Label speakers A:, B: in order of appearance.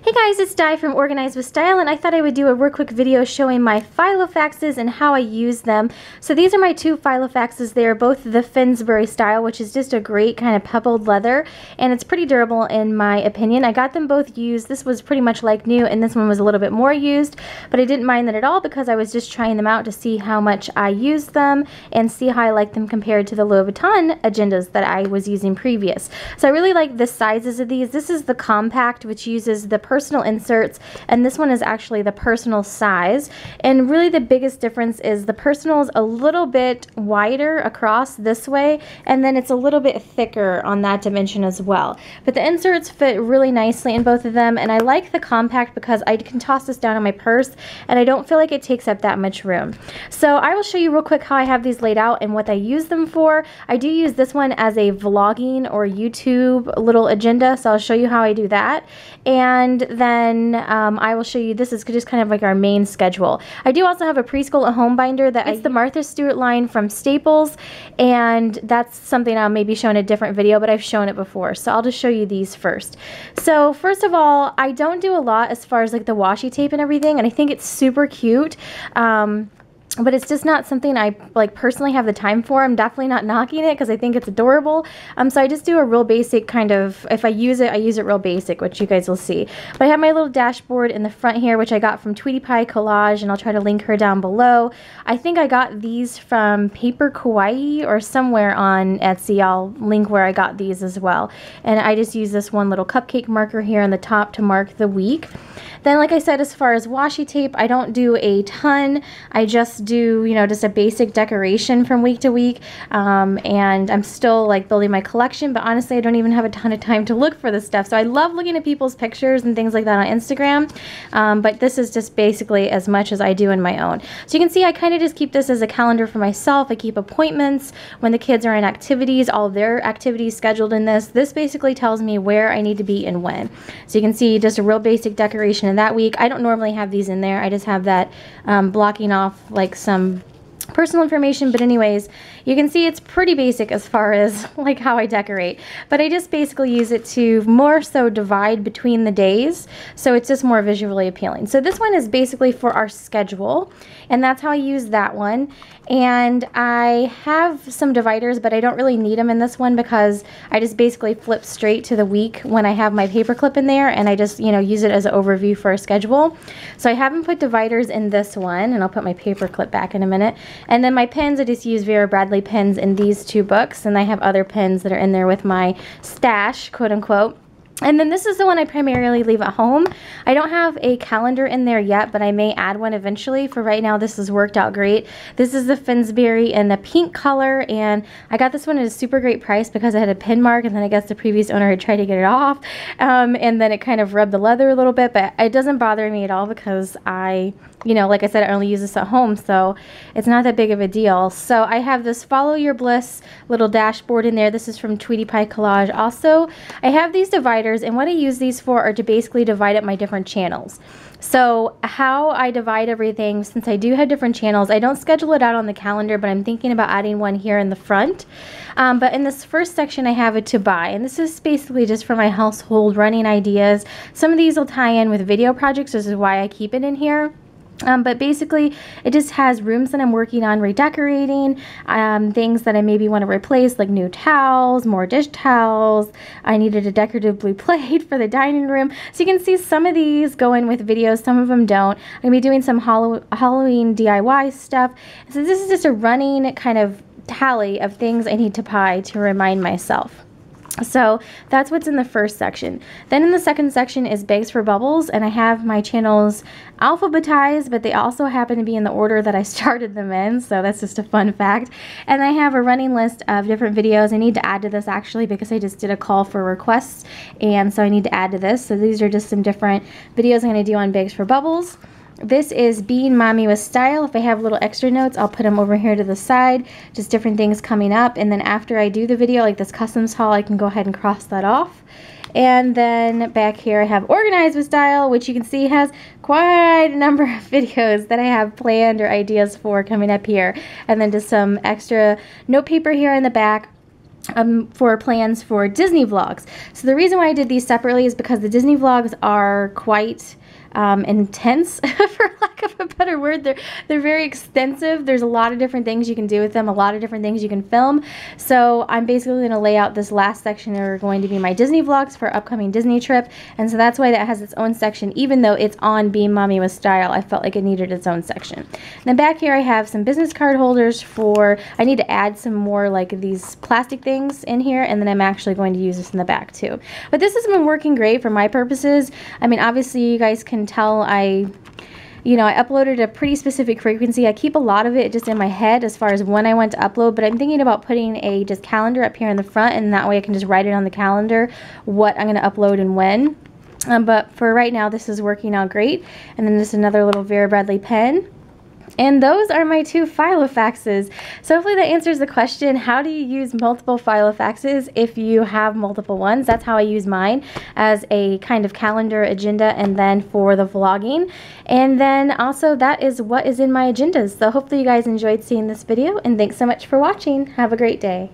A: Hey guys, it's Di from Organize with Style, and I thought I would do a real quick video showing my Filofaxes and how I use them. So these are my two Filofaxes. They are both the Finsbury style, which is just a great kind of pebbled leather, and it's pretty durable in my opinion. I got them both used. This was pretty much like new, and this one was a little bit more used, but I didn't mind that at all because I was just trying them out to see how much I used them and see how I like them compared to the Louis Vuitton agendas that I was using previous. So I really like the sizes of these. This is the compact, which uses the personal inserts, and this one is actually the personal size. And really the biggest difference is the personal is a little bit wider across this way, and then it's a little bit thicker on that dimension as well. But the inserts fit really nicely in both of them, and I like the compact because I can toss this down in my purse and I don't feel like it takes up that much room. So I will show you real quick how I have these laid out and what I use them for. I do use this one as a vlogging or YouTube little agenda, so I'll show you how I do that. And then I will show you, this is just kind of like our main schedule. I do also have a preschool at home binder that it's the Martha Stewart line from Staples, and that's something I'll maybe show in a different video, but I've shown it before. So I'll just show you these first. So first of all, I don't do a lot as far as like the washi tape and everything, and I think it's super cute. But it's just not something I like personally have the time for. I'm definitely not knocking it because I think it's adorable. So I just do a real basic kind of, if I use it real basic, which you guys will see. But I have my little dashboard in the front here, which I got from Tweety Pie Collage, and I'll try to link her down below. I think I got these from Paper Kawaii or somewhere on Etsy. I'll link where I got these as well. And I just use this one little cupcake marker here on the top to mark the week. Then, like I said, as far as washi tape, I don't do a ton. I just do, you know, just a basic decoration from week to week. And I'm still like building my collection, but honestly, I don't even have a ton of time to look for this stuff. So I love looking at people's pictures and things like that on Instagram. But this is just basically as much as I do in my own. So you can see I kind of just keep this as a calendar for myself. I keep appointments when the kids are in activities, all of their activities scheduled in this. This basically tells me where I need to be and when. So you can see just a real basic decoration in that week. I don't normally have these in there. I just have that blocking off like some personal information, but anyways, you can see it's pretty basic as far as like how I decorate, but I just basically use it to more so divide between the days, so it's just more visually appealing. So this one is basically for our schedule, and that's how I use that one. And I have some dividers, but I don't really need them in this one because I just basically flip straight to the week when I have my paper clip in there, and I just, you know, use it as an overview for a schedule. So I haven't put dividers in this one, and I'll put my paper clip back in a minute. And then my pens, I just use Vera Bradley pens in these two books, and I have other pens that are in there with my stash, quote unquote. And then this is the one I primarily leave at home. I don't have a calendar in there yet, but I may add one eventually. For right now, this has worked out great. This is the Finsbury in the pink color, and I got this one at a super great price because I had a pin mark, and then I guess the previous owner had tried to get it off, and then it kind of rubbed the leather a little bit, but it doesn't bother me at all because I, you know, like I said, I only use this at home, so it's not that big of a deal. So I have this Follow Your Bliss little dashboard in there. This is from Tweety Pie Collage. Also, I have these dividers, and what I use these for are to basically divide up my different channels. So how I divide everything, since I do have different channels, I don't schedule it out on the calendar, but I'm thinking about adding one here in the front. But in this first section, I have a to buy, and this is basically just for my household running ideas. Some of these will tie in with video projects, this is why I keep it in here. But basically, it just has rooms that I'm working on redecorating, things that I maybe want to replace, like new towels, more dish towels. I needed a decorative blue plate for the dining room. So you can see some of these go in with videos, some of them don't. I'm going to be doing some Halloween DIY stuff. So this is just a running kind of tally of things I need to buy to remind myself. So that's what's in the first section. Then in the second section is Bags for Bubbles, and I have my channels alphabetized, but they also happen to be in the order that I started them in, so that's just a fun fact. And I have a running list of different videos. I need to add to this actually because I just did a call for requests, and so I need to add to this. So these are just some different videos I'm going to do on Bags for Bubbles. This is Being Mommy with Style. If I have little extra notes, I'll put them over here to the side, just different things coming up. And then after I do the video, like this customs haul, I can go ahead and cross that off. And then back here I have Organize with Style, which you can see has quite a number of videos that I have planned or ideas for coming up here. And then just some extra note paper here in the back. for plans for Disney vlogs. So the reason why I did these separately is because the Disney vlogs are quite intense, for lack of a better word. They're very extensive. There's a lot of different things you can do with them, a lot of different things you can film. So I'm basically going to lay out this last section that are going to be my Disney vlogs for upcoming Disney trip, and so that's why that has its own section. Even though it's on Being Mommy with Style, I felt like it needed its own section. And then back here I have some business card holders for, I need to add some more like these plastic things in here, and then I'm actually going to use this in the back too. But this has been working great for my purposes. I mean, obviously you guys can tell I uploaded a pretty specific frequency. I keep a lot of it just in my head as far as when I want to upload, but I'm thinking about putting a just calendar up here in the front, and that way I can just write it on the calendar what I'm going to upload and when. But for right now, this is working out great. And then just another little Vera Bradley pen. And those are my 2 Filofaxes. So hopefully that answers the question, how do you use multiple Filofaxes if you have multiple ones? That's how I use mine, as a kind of calendar agenda, and then for the vlogging. And then also that is what is in my agendas. So hopefully you guys enjoyed seeing this video, and thanks so much for watching. Have a great day.